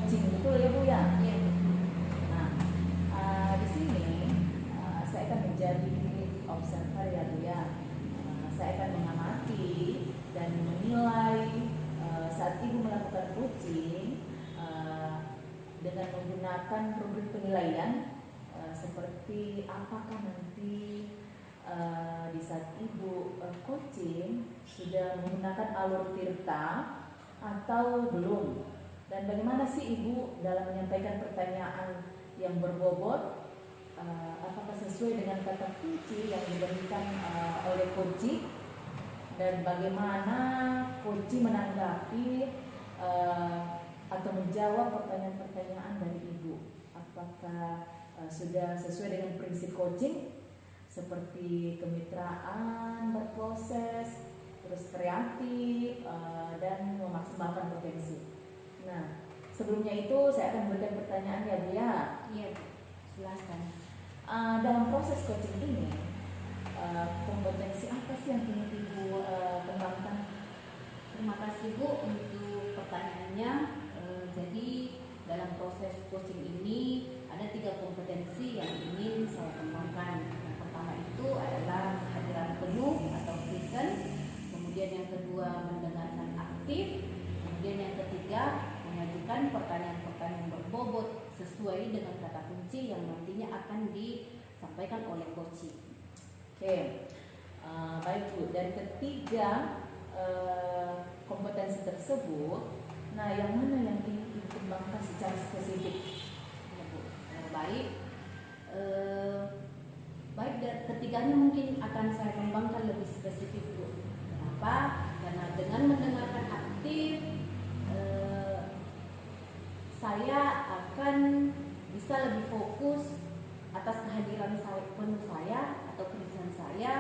coaching, betul ya Bu ya? Iya. Nah, di sini saya akan menjadi observer ya Bu ya. Saya akan mengamati dan menilai saat Ibu melakukan coaching dengan menggunakan rubrik penilaian seperti apakah nanti di saat Ibu coaching sudah menggunakan alur tirta atau belum, dan bagaimana sih Ibu dalam menyampaikan pertanyaan yang berbobot, apakah sesuai dengan kata kunci yang diberikan oleh coach, dan bagaimana coach menanggapi atau menjawab pertanyaan-pertanyaan dari Ibu, apakah sudah sesuai dengan prinsip coaching seperti kemitraan, berproses, terus kreatif, dan memaksimalkan potensi. Nah, sebelumnya itu saya akan memberikan pertanyaan ya Bu ya. Iya, silakan. Dalam proses coaching ini, kompetensi apa sih yang ingin Ibu kembangkan? Terima kasih Bu untuk pertanyaannya. Jadi dalam proses coaching ini ada 3 kompetensi yang ingin saya kembangkan. Yang pertama itu adalah kehadiran penuh atau present. Kemudian yang kedua mendengarkan aktif. Kemudian yang ketiga mengajukan pertanyaan-pertanyaan berbobot sesuai dengan kata kunci yang nantinya akan disampaikan oleh coach. Oke, baik Bu. Dari ketiga kompetensi tersebut, nah yang mana yang ingin Ibu kembangkan secara spesifik? Ya, Bu. Baik. Baik, ketiganya mungkin akan saya kembangkan lebih spesifik Bu. Kenapa? Karena dengan mendengarkan aktif, saya akan bisa lebih fokus atas kehadiran penuh saya atau kehadiran saya,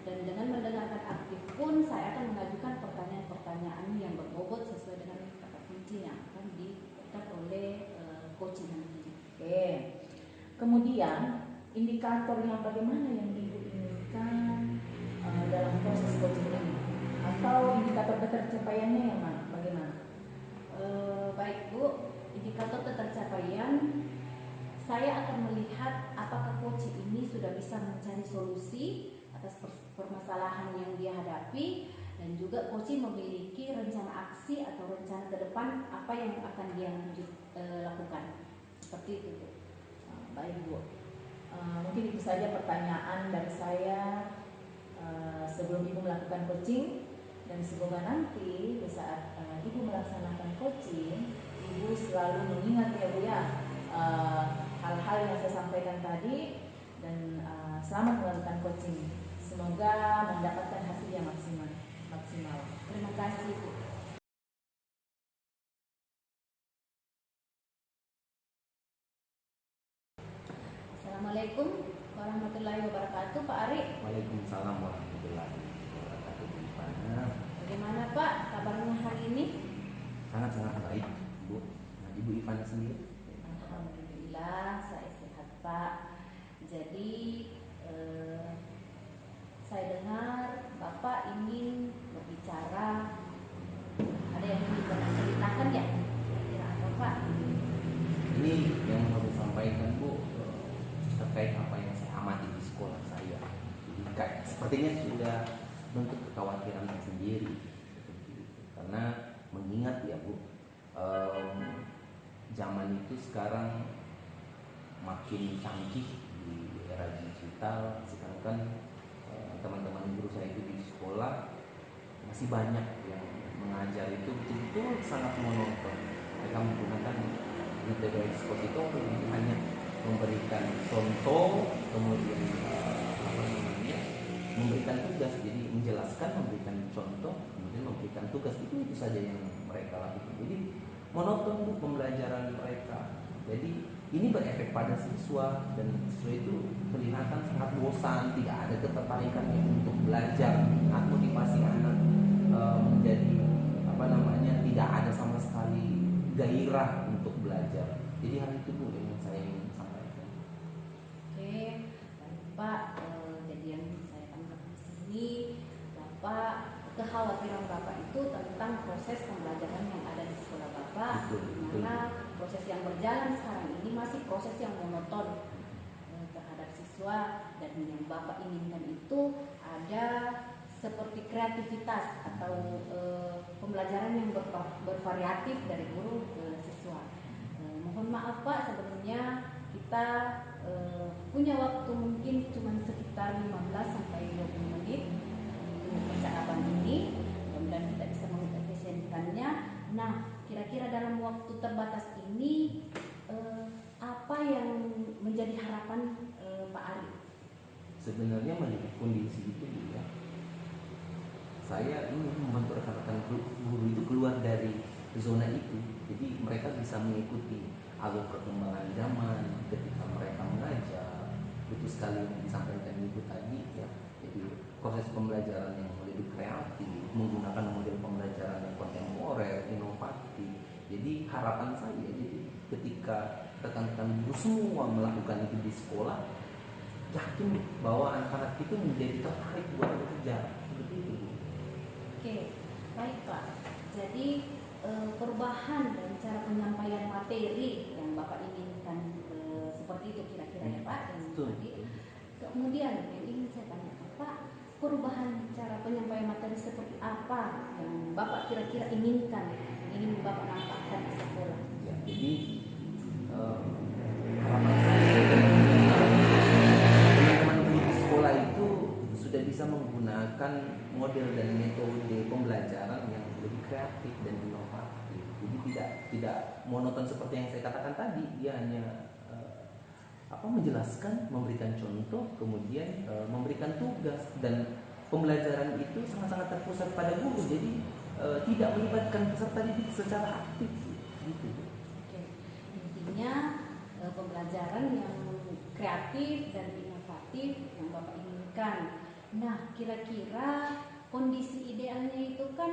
dan dengan mendengarkan aktif pun saya akan mengajukan pertanyaan-pertanyaan yang berbobot sesuai dengan kata kunci yang akan diberikan oleh coach nanti. Oke. Kemudian indikator yang bagaimana yang Ibu inginkan dalam proses coaching ini, atau indikator ketercapaiannya yang mana? Bagaimana? Baik Bu, indikator ketercapaian saya akan melihat apakah coach ini sudah bisa mencari solusi atas permasalahan yang dia hadapi, dan juga coach memiliki rencana aksi atau rencana ke depan apa yang akan dia lakukan. Seperti itu Bu. Baik Bu, mungkin itu saja pertanyaan dari saya sebelum Ibu melakukan coaching, dan semoga nanti di saat Ibu melaksanakan coaching, Ibu selalu mengingat ya Bu ya hal-hal yang saya sampaikan tadi, dan selamat melakukan coaching. Semoga mendapatkan hasil yang maksimal. Terima kasih Bu. Assalamualaikum warahmatullahi wabarakatuh, Pak Ari. Waalaikumsalam warahmatullahi wabarakatuh. Bagaimana Pak kabarnya hari ini? Sangat-sangat baik Bu. Nah, Ibu Ivana sendiri? Alhamdulillah saya sehat Pak. Jadi saya dengar Bapak ingin berbicara, ada yang ingin Bapak ceritakan ya? Kira-kira apa Pak? Ini yang mau saya sampaikan Bu, terkait apa yang saya amati di sekolah saya. Jadi sepertinya sudah bentuk kekhawatiran sendiri, karena mengingat ya Bu, zaman itu sekarang makin canggih di era digital, sedangkan teman-teman guru saya itu di sekolah masih banyak yang mengajar itu betul-betul sangat monoton. Mereka menggunakan metode eksposito itu hanya memberikan contoh, kemudian memberikan tugas, jadi menjelaskan, memberikan contoh, kemudian memberikan tugas, itu saja yang mereka lakukan. Jadi monoton pembelajaran mereka. Jadi ini berefek pada siswa, dan siswa itu kelihatan sangat bosan, tidak ada ketertarikannya untuk belajar, motivasi anak menjadi tidak ada sama sekali gairah untuk belajar. Jadi hal itu Bu yang saya ingin sampaikan. Oke, baik Pak. Jadi yang saya tangkap di sini, Bapak, kekhawatiran Bapak itu tentang proses pembelajaran yang ada di sekolah Bapak, Betul. karena proses yang berjalan sekarang ini masih proses yang monoton terhadap siswa, dan yang Bapak inginkan itu ada seperti kreativitas atau pembelajaran yang bervariatif dari guru ke siswa. Mohon maaf Pak, sebelumnya kita punya waktu mungkin cuma sekitar 15 sampai 20 menit untuk percakapan ini. Mudah-mudahan kita bisa mengefisienkannya. Nah, kira-kira dalam waktu terbatas ini apa yang menjadi harapan Pak Ari? Sebenarnya melihat kondisi itu ya, saya ingin membantu rekan-rekan guru itu keluar dari zona itu. Jadi mereka bisa mengikuti alur perkembangan zaman ketika mereka mengajar. Itu sekali yang disampaikan Ibu tadi ya. Jadi proses pembelajaran yang lebih kreatif, menggunakan model pembelajaran yang kontemporer, inovatif. Jadi harapan saya, jadi ketika rekan-rekan guru semua melakukan itu di sekolah, yakin bahwa anak-anak itu menjadi tertarik buat bekerja. Seperti itu. Oke, baik Pak. Jadi perubahan dan cara penyampaian materi yang Bapak inginkan seperti itu kira-kira ya Pak. Kemudian yang ingin saya tanyakan Pak, perubahan cara penyampaian materi seperti apa yang Bapak kira-kira inginkan, ingin Bapak nampakkan di sekolah? Ya, jadi harapan saya teman-teman guru di sekolah itu sudah bisa menggunakan model dan metode pembelajaran yang lebih kreatif dan inovatif. Jadi tidak monoton seperti yang saya katakan tadi. Dia hanya menjelaskan, memberikan contoh, kemudian memberikan tugas, dan pembelajaran itu sangat-sangat terpusat pada guru. Jadi tidak melibatkan peserta didik secara aktif. Gitu. Oke. Intinya pembelajaran yang kreatif dan inovatif yang Bapak inginkan. Nah, kira-kira kondisi idealnya itu kan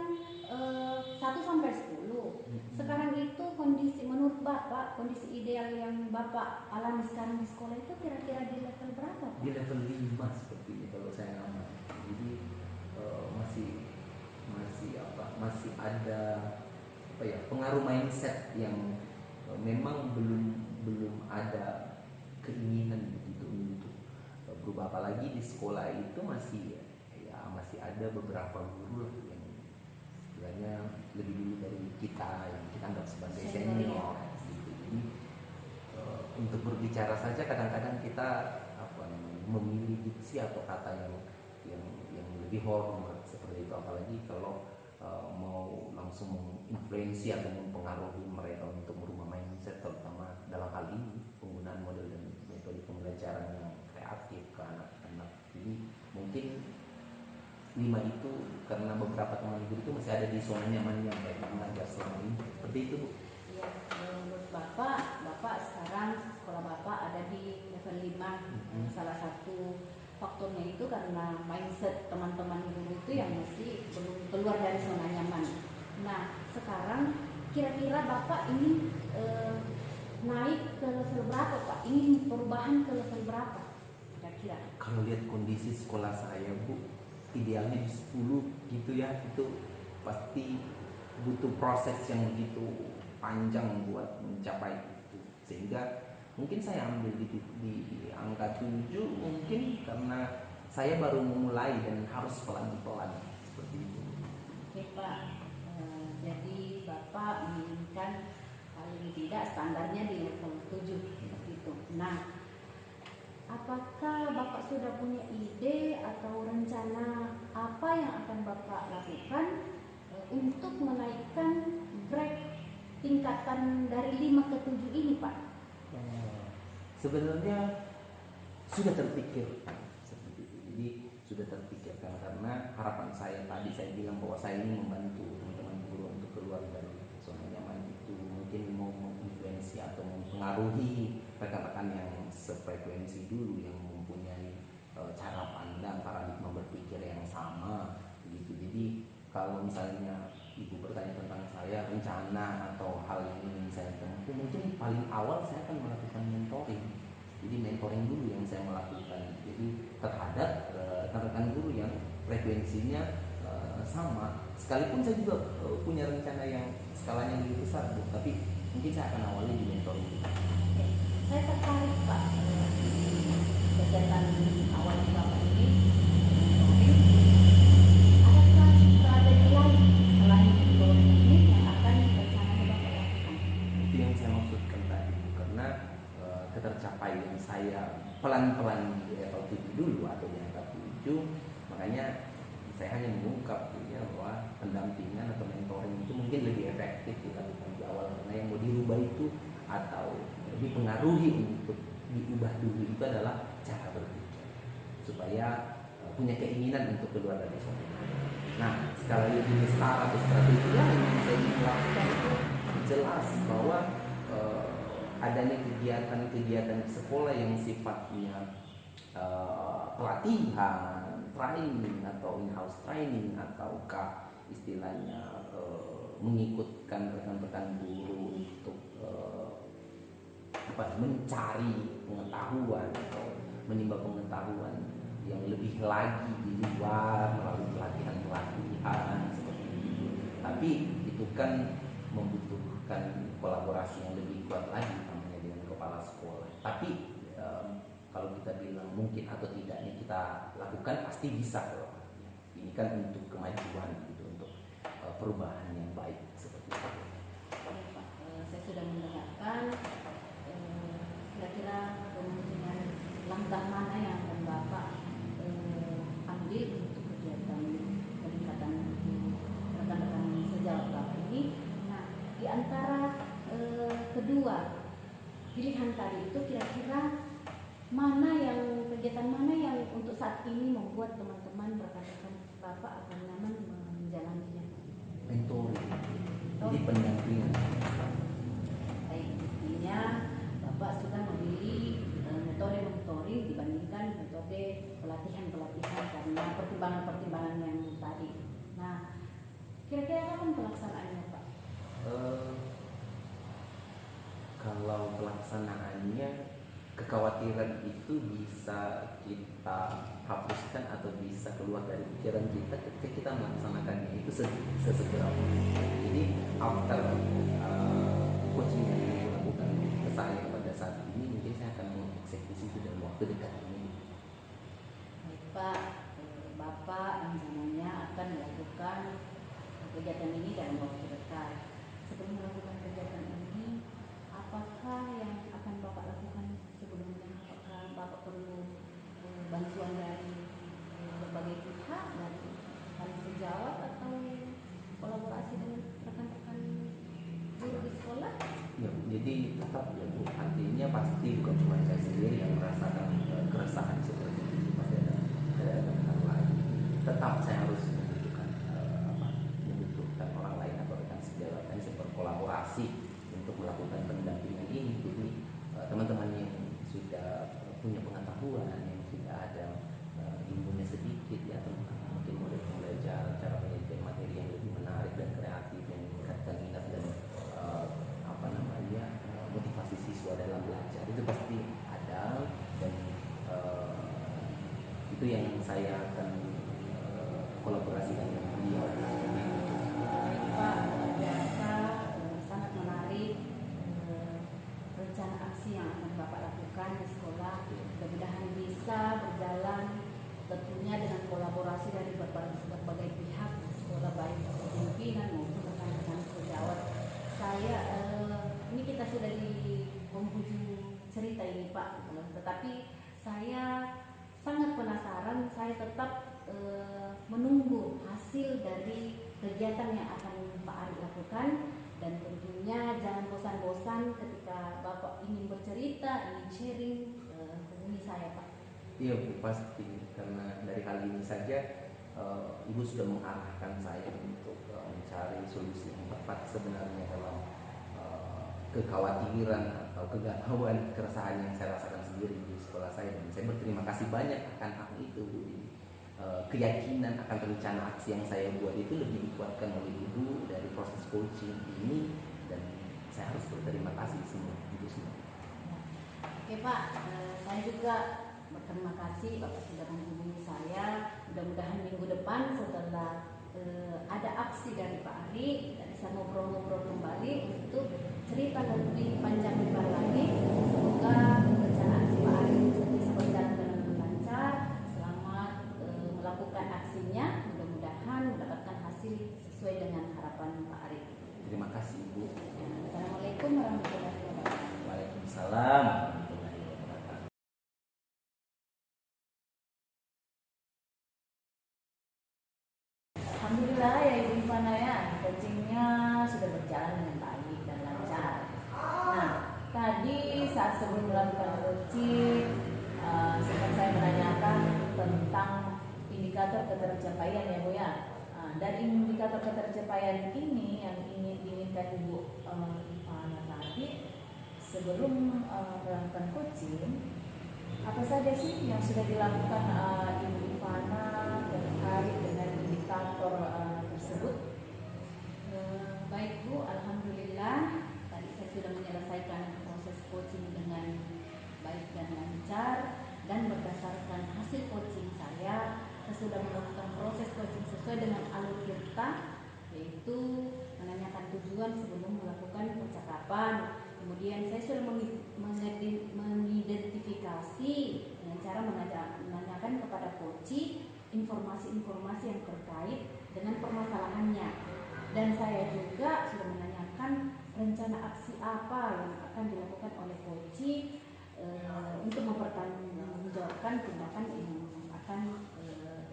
1 sampai 10. Sekarang itu kondisi menurut Bapak, kondisi ideal yang Bapak alami sekarang di sekolah itu kira-kira di level berapa Pak? Di level 5 seperti ini kalau saya amati. Jadi masih ada pengaruh mindset yang memang belum ada keinginan begitu untuk berubah. Apalagi di sekolah itu masih ada beberapa guru yang istilahnya lebih dulu dari kita yang kita anggap sebagai senior gitu. Jadi untuk berbicara saja kadang-kadang kita memilih diksi atau kata yang lebih hormat seperti itu, apalagi kalau mau langsung menginfluensi atau mempengaruhi mereka untuk merubah mindset, terutama dalam hal ini penggunaan model dan metode pembelajaran yang kreatif ke anak-anak. Jadi mungkin 5 itu karena beberapa teman guru itu masih ada di zona nyamannya mereka mengajar selama ini. Seperti itu Bu. Ya, menurut Bapak sekarang sekolah Bapak ada di level 5. Salah satu faktornya itu karena mindset teman-teman guru itu yang masih belum keluar dari zona nyaman. Nah, sekarang kira-kira Bapak ingin naik ke level berapa Pak? Ingin perubahan ke level berapa kira-kira? Kalau lihat kondisi sekolah saya Bu, idealnya di 10 gitu ya, itu pasti butuh proses yang begitu panjang buat mencapai itu. Sehingga mungkin saya ambil di angka 7 mungkin karena saya baru memulai dan harus pelan-pelan seperti itu. Oke Pak, jadi Bapak menginginkan paling tidak standarnya di level 7 seperti itu. Nah, apakah Bapak sudah punya ide atau rencana apa yang akan Bapak lakukan untuk menaikkan grade tingkatan dari 5 ke 7 ini Pak? Sebenarnya sudah terpikir seperti itu. Jadi sudah terpikirkan karena harapan saya tadi saya bilang bahwa saya ingin membantu teman-teman guru untuk keluar dari zona nyaman itu, mungkin mau menginfluensi atau mempengaruhi rekan-rekan yang sefrekuensi dulu, yang mempunyai cara pandang, paradigma berpikir yang sama gitu. Jadi kalau misalnya Ibu bertanya tentang saya rencana atau hal yang ingin saya tempuh, mungkin paling awal saya akan melakukan mentoring. Jadi mentoring dulu yang saya melakukan, jadi terhadap rekan-rekan guru yang frekuensinya sama. Sekalipun saya juga punya rencana yang skalanya lebih besar Bu, tapi Mungkin saya akan awali di mentoring. Oke. Saya tertarik Pak kegiatan awal Bapak ini. Adakah strategi lain selain mentoring ini yang akan rencananya Bapak lakukan? Itu yang saya maksudkan tadi, karena ketercapaian saya pelan-pelan di level 7 dulu atau di angka 7, makanya saya hanya mengungkap ya, bahwa pendampingan atau mentoring itu mungkin lebih efektif dilakukan di awal, karena yang mau dirubah itu atau dipengaruhi untuk diubah dulu itu adalah cara berpikir, supaya punya keinginan untuk keluar dari zona nyaman. Nah, sekali lagi besar atau strategi lain yang saya ingin lakukan itu jelas bahwa adanya kegiatan-kegiatan di sekolah yang sifatnya pelatihan, training atau in-house training, ataukah istilahnya mengikutkan rekan-rekan guru untuk mencari pengetahuan atau menimba pengetahuan yang lebih lagi di luar melalui pelatihan seperti itu. Tapi itu kan membutuhkan kolaborasi yang lebih kuat lagi namanya dengan kepala sekolah. Tapi kalau kita bilang mungkin atau tidaknya kita lakukan, pasti bisa loh. Ini kan untuk kemajuan gitu, untuk perubahan yang baik seperti itu. Ya, Pak. Saya sudah mendengarkan. Kira-kira kemungkinan langkah mana yang akan Bapak ambil untuk kegiatan peningkatan rekan-rekan sejawat Bapak ini? Nah, di antara kedua pilihan tadi itu kira-kira kegiatan mana yang untuk saat ini membuat teman-teman rekan-rekan Bapak akan nyaman menjalaninya? Mentoring, jadi pendampingan. Baik, intinya Bapak sudah memilih metode mentoring dibandingkan metode pelatihan karena pertimbangan-pertimbangan yang tadi. Nah, kira-kira kapan pelaksanaannya Pak? Kalau pelaksanaannya, kekhawatiran itu bisa kita hapuskan atau bisa keluar dari pikiran kita ketika kita melaksanakannya itu sesegera mungkin. Jadi after coaching yang dilakukan ke saya pada saat ini, mungkin saya akan mengeksekusi itu dalam waktu dekat ini. Baik Pak, Bapak rencananya akan melakukan kegiatan ini dalam waktu dekat. Sebelum melakukan kegiatan ini, apakah yang akan Bapak lakukan sebelumnya? Apakah Bapak perlu bantuan dari berbagai pihak, dari kami sejawat atau kolaborasi dengan rekan-rekan guru di sekolah? Ya, jadi tetap ya Bu, artinya pasti bukan cuma saya sendiri yang merasakan keresahan seperti itu, pasti ada rekan lain. Tetap saya harus membutuhkan orang lain atau rekan sejawat yang berkolaborasi untuk melakukan pendampingan ini. Jadi teman-teman yang sudah punya pengetahuan, yang sudah ada ilmunya sedikit ya, teman-teman mungkin mulai belajar cara menyajikan materi yang lebih menarik dan kreatif yang meningkatkan minat dan motivasi siswa dalam belajar, itu pasti ada, dan itu yang saya akan kolaborasikan dengan beliau. Pak, biasa sangat menarik rencana aksi yang akan Bapak lakukan di sekolah. Mudah-mudahan bisa berjalan tentunya dengan kolaborasi dari berbagai pihak di sekolah, baik pimpinan maupun rekan-rekan sejawat. Saya ini kita sudah di penghujung cerita ini Pak, tetapi saya sangat penasaran. Saya tetap menunggu hasil dari kegiatan yang akan Pak Ari lakukan, dan tentunya jangan bosan-bosan ketika Bapak ingin bercerita, ingin sharing, hubungi saya Pak. Iya Bu, pasti, karena dari hal ini saja Ibu sudah mengarahkan saya untuk mencari solusi yang tepat sebenarnya dalam kekhawatiran atau kegalauan, keresahan yang saya rasakan sendiri di sekolah saya, dan saya berterima kasih banyak akan hal itu Bu. Keyakinan akan rencana aksi yang saya buat itu lebih dikuatkan oleh Ibu dari proses coaching ini, dan saya harus berterima kasih semua Ibu semua. Oke Pak, saya juga berterima kasih Bapak sudah menghubungi saya. Mudah-mudahan minggu depan setelah ada aksi dari Pak Ari, dan bisa ngobrol-ngobrol kembali untuk cerita lebih panjang lebar lagi. Semoga rencana aksi Pak Ari bisa berjalan dengan lancar. Selamat melakukan aksinya, mudah-mudahan mendapatkan hasil sesuai dengan harapan Pak Ari. Terima kasih Ibu. Assalamualaikum warahmatullahi wabarakatuh. Waalaikumsalam. Alhamdulillah ya Ibu Ivana ya, coachingnya sudah berjalan dengan baik dan lancar. Nah, tadi saat sebelum melakukan coaching, sempat saya menanyakan tentang indikator ketercapaian ya Bu ya. Dan indikator ketercapaian ini yang ingin diinginkan Ibu Ivana tadi sebelum melakukan coaching, apa saja sih yang sudah dilakukan Ibu Ivana terkait dengan indikator tersebut? Baik Bu, alhamdulillah tadi saya sudah menyelesaikan proses coaching dengan baik dan lancar, dan berdasarkan hasil coaching saya sudah melakukan proses coaching sesuai dengan alur kita, yaitu menanyakan tujuan sebelum melakukan percakapan. Kemudian saya sudah mengidentifikasi dengan cara menanyakan kepada coach informasi-informasi yang terkait dengan permasalahannya. Dan saya juga sudah menanyakan rencana aksi apa yang akan dilakukan oleh coach untuk mempertanggungjawabkan tindakan yang akan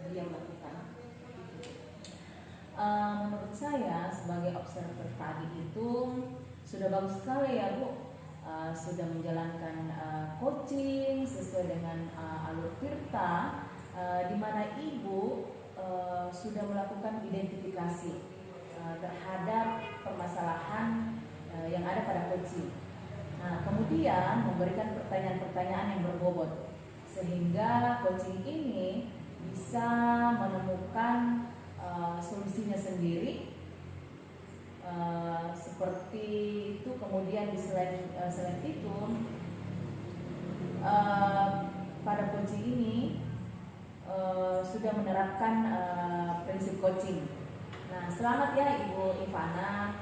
beliau lakukan. Menurut saya sebagai observer tadi itu sudah bagus sekali ya Bu, sudah menjalankan coaching sesuai dengan alur Tirta, di mana Ibu sudah melakukan identifikasi terhadap permasalahan yang ada pada coaching. Nah, kemudian memberikan pertanyaan-pertanyaan yang berbobot sehingga coaching ini bisa menemukan solusinya sendiri. Seperti itu. Kemudian di selain itu pada coaching ini sudah menerapkan prinsip coaching. Nah, selamat ya Ibu Ivana.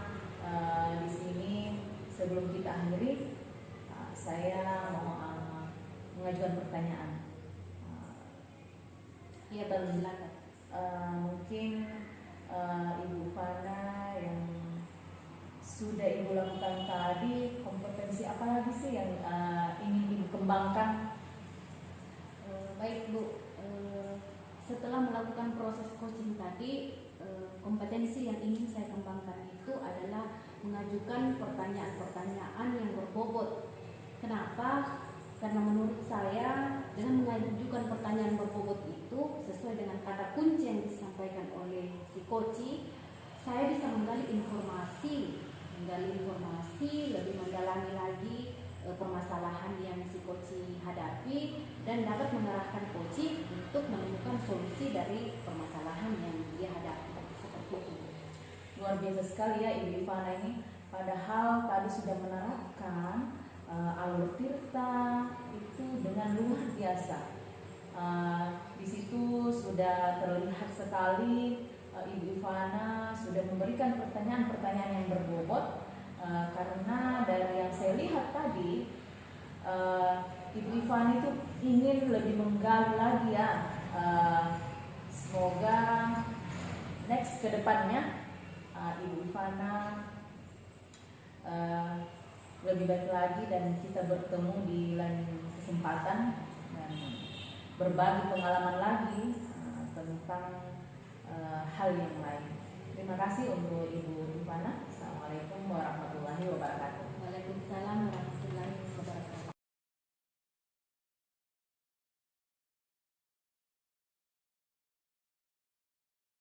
Di sini sebelum kita akhiri, saya mau mengajukan pertanyaan. Iya, silakan. Mungkin Ibu Ivana yang sudah Ibu lakukan tadi, kompetensi apa lagi sih yang ingin Ibu kembangkan? Baik Bu, setelah melakukan proses coaching tadi, kompetensi yang ingin saya kembangkan itu adalah mengajukan pertanyaan-pertanyaan yang berbobot. Kenapa? Karena menurut saya dengan mengajukan pertanyaan berbobot itu sesuai dengan kata kunci yang disampaikan oleh si coach, saya bisa menggali informasi, lebih mendalami lagi permasalahan yang si coach hadapi, dan dapat mengarahkan coach untuk menemukan solusi dari permasalahan yang dia hadapi. Seperti itu. Luar biasa sekali ya Ibu Ivana ini. Padahal tadi sudah menerapkan alur Tirta itu dengan luar biasa. Di situ sudah terlihat sekali Ibu Ivana sudah memberikan pertanyaan-pertanyaan yang berbobot, karena dari yang saya lihat tadi Ibu Ivana itu ingin lebih menggali lagi ya. Semoga next ke depannya Ibu Ivana lebih baik lagi, dan kita bertemu di lain kesempatan dan berbagi pengalaman lagi tentang hal yang lain. Terima kasih untuk Ibu Ivana. Assalamualaikum warahmatullahi wabarakatuh.